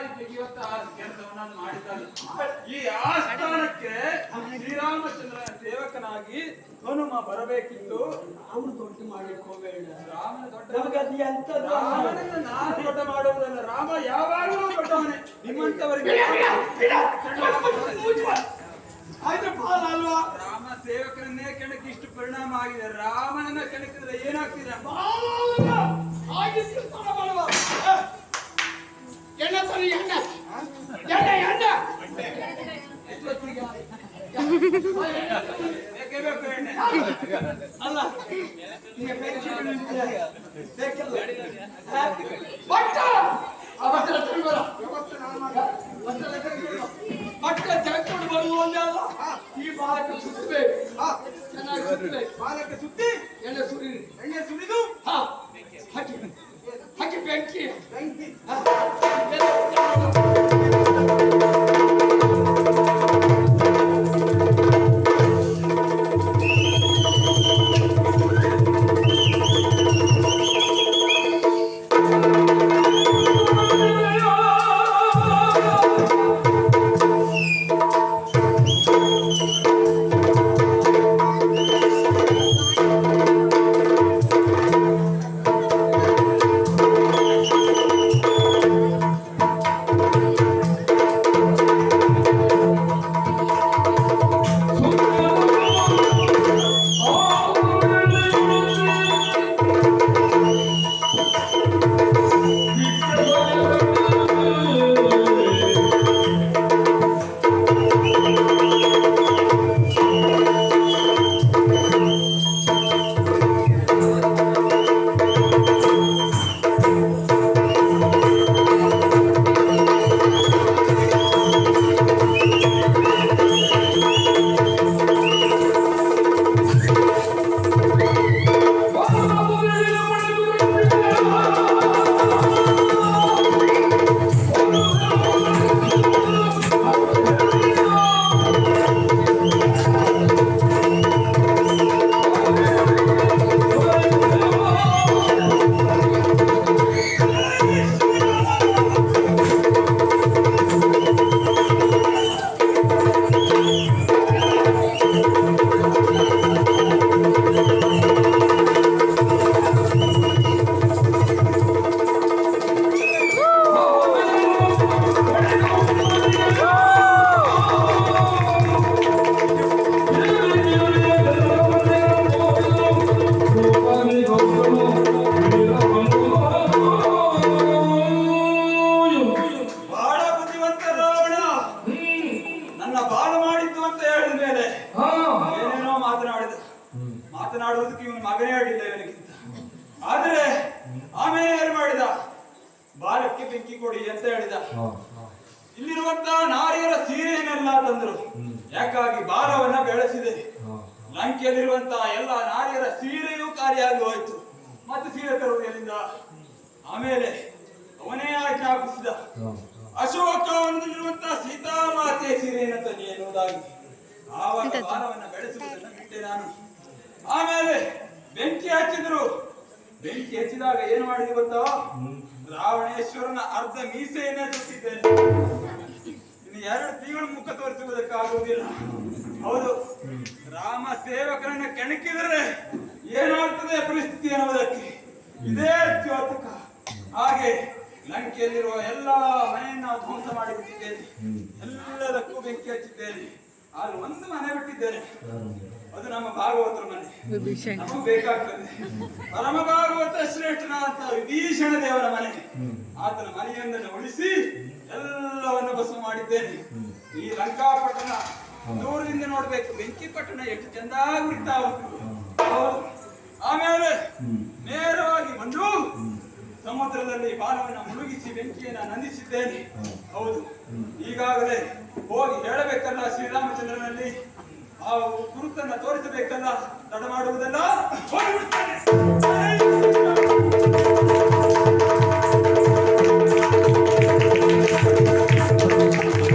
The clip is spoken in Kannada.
ಸರಿಯಾಗಿ ತೆಗೆಯುವಂತ ಕೆಲಸವನ್ನು ಮಾಡಿದ್ದಾನೆ. ಈ ಆಸ್ಥಾನಕ್ಕೆ ಶ್ರೀರಾಮಚಂದ್ರನ ಸೇವಕನಾಗಿ ಹನುಮ ಬರಬೇಕಿತ್ತು. ರಾಮನ ದೊಡ್ಡ ಮಾಡ್ಲಿಕ್ಕೆ ಹೋಗಬೇಡ. ರಾಮನ ದೊಡ್ಡ ರಾಮನನ್ನ ನಾನು ದೊಡ್ಡ ಮಾಡುವುದಲ್ಲ. ರಾಮ ಯಾವಾಗಲೂ ದೊಡ್ಡವನೇ. ನಿಮ್ಮಂತವರಿಗೆ ಆಯ್ತು ಪಾಲ ಅಲ್ವಾ? ರಾಮ ಸೇವಕರನ್ನೇ ಕೆಣಕಿ ಇಷ್ಟು ಪರಿಣಾಮ ಆಗಿದೆ. ರಾಮನನ್ನ ಕೆಣಕಿದ್ರೆ ಏನಾಗ್ತಿದೆ? ಎಣ್ಣೆ ಸರಿ ಎಣ್ಣೆ ಎಣ್ಣೆ ಎಣ್ಣೆ ಬೇಕೇ ಬೇಕು ಎಣ್ಣೆ. ಅಲ್ಲ ಬಟ್ಟ ಬಟ್ಟ ತೆಗೆದುಕೊಂಡು ಬರುವುದಲ್ಲ, ಈ ಬಾಲಕ ಸುತ್ತಬೇಕು. ಚೆನ್ನಾಗಿ ಸುತ್ತಬೇಕು. ಬಾಲಕ ಸುತ್ತಿ ಎಣ್ಣೆ ಸುರಿ, ಎಣ್ಣೆ ಸುರಿದು ಹಾಕಿ ಹಾಕಿ ಬೆಂಕಿ ಬೆಂಕಿ ಮಾತನಾಡುವುದಕ್ಕೆ ಇವನು ಮಗನೇ ಆಡಿಲ್ಲ ಇವನಿಗಿಂತ. ಆದ್ರೆ ಆಮೇಲೆ ಏನು ಮಾಡಿದ? ಬಾಲಕ್ಕೆ ಬೆಂಕಿ ಕೊಡಿ ಅಂತ ಹೇಳಿದ. ಇಲ್ಲಿರುವಂತ ನಾರಿಯರ ಸೀರೆಯನ್ನೆಲ್ಲ ತಂದ್ರು. ಯಾಕಾಗಿ ಬಾಲವನ್ನ ಬೆಳೆಸಿದೆ. ಲಂಕೆಯಲ್ಲಿರುವಂತಹ ಎಲ್ಲ ನಾರಿಯರ ಸೀರೆಯೂ ಕಾರ್ಯಾಗಿ ಹೋಯ್ತು. ಮತ್ತೆ ಸೀರೆ ತರುವುದು ಎಲ್ಲಿಂದ? ಆಮೇಲೆ ಅವನೇ ಆಜ್ಞಾಪಿಸಿದ, ಅಶೋಕವನದಲ್ಲಿರುವಂತಹ ಸೀತಾಮಾತೆಯ ಸೀರೆಯನ್ನು ತನ್ನಿ ಎನ್ನುವುದಾಗಿ. ಆವಾಗ ಬಾಲವನ್ನ ಬೆಳೆಸುವುದನ್ನು ಬಿಟ್ಟೆ ನಾನು. ಆಮೇಲೆ ಬೆಂಕಿ ಹಚ್ಚಿದ್ರು. ಬೆಂಕಿ ಹಚ್ಚಿದಾಗ ಏನು ಮಾಡಿದ್ವಿ ಗೊತ್ತಾ? ರಾವಣೇಶ್ವರನ ಅರ್ಧ ಮೀಸೆಯನ್ನೇ ಸುತ್ತಿದ್ದೇನೆ. ಇನ್ನು 2 ತಿಂಗಳು ಮುಖ ತೋರಿಸುವುದಕ್ಕಾಗುವುದಿಲ್ಲ. ಹೌದು, ರಾಮ ಸೇವಕರನ್ನ ಕೆಣಕಿದರೆ ಏನಾಗ್ತದೆ ಪರಿಸ್ಥಿತಿ ಎನ್ನುವುದಕ್ಕೆ ಇದೇ ದ್ಯೋತಕ. ಹಾಗೆ ಲಂಕೆಯಲ್ಲಿರುವ ಎಲ್ಲಾ ಮನೆಯನ್ನ ಧ್ವಂಸ ಮಾಡಿಬಿಟ್ಟಿದ್ದೇನೆ. ಎಲ್ಲದಕ್ಕೂ ಬೆಂಕಿ ಹಚ್ಚಿದ್ದೇನೆ. ಆದ್ರೆ ಒಂದು ಮನೆ ಬಿಟ್ಟಿದ್ದೇನೆ, ಅದು ನಮ್ಮ ಭಾಗವತರ ಮನೆ. ನಮಗೆ ಬೇಕಾಗ್ತದೆ. ಪರಮ ಭಾಗವತ ಶ್ರೇಷ್ಠನಾದ ವಿಭೀಷಣ ದೇವರ ಮನೆ. ಆತನ ಮನೆಯೊಂದನ್ನು ಉಳಿಸಿ ಎಲ್ಲವನ್ನು ಭಸ್ಮ ಮಾಡಿದ್ದೇನೆ. ಈ ಲಂಕಾಪಟ್ಟಣ ದೂರದಿಂದ ನೋಡ್ಬೇಕು, ಬೆಂಕಿ ಪಟ್ಟಣ ಎಷ್ಟು ಚಂದಾಗಿ ಉರಿತಾ ಉಂಟು. ಆಮೇಲೆ ನೇರವಾಗಿ ಬಂದು ಸಮುದ್ರದಲ್ಲಿ ಬಾಲವನ್ನು ಮುಳುಗಿಸಿ ಬೆಂಕಿಯನ್ನು ನಂದಿಸಿದ್ದೇನೆ. ಹೌದು, ಈಗಾಗಲೇ ಹೋಗಿ ಹೇಳಬೇಕಲ್ಲ ಶ್ರೀರಾಮಚಂದ್ರನಲ್ಲಿ, ಆ ಗುರುತನ್ನ ತೋರಿಸಬೇಕಲ್ಲ, ತಡ ಮಾಡುವುದಲ್ಲ.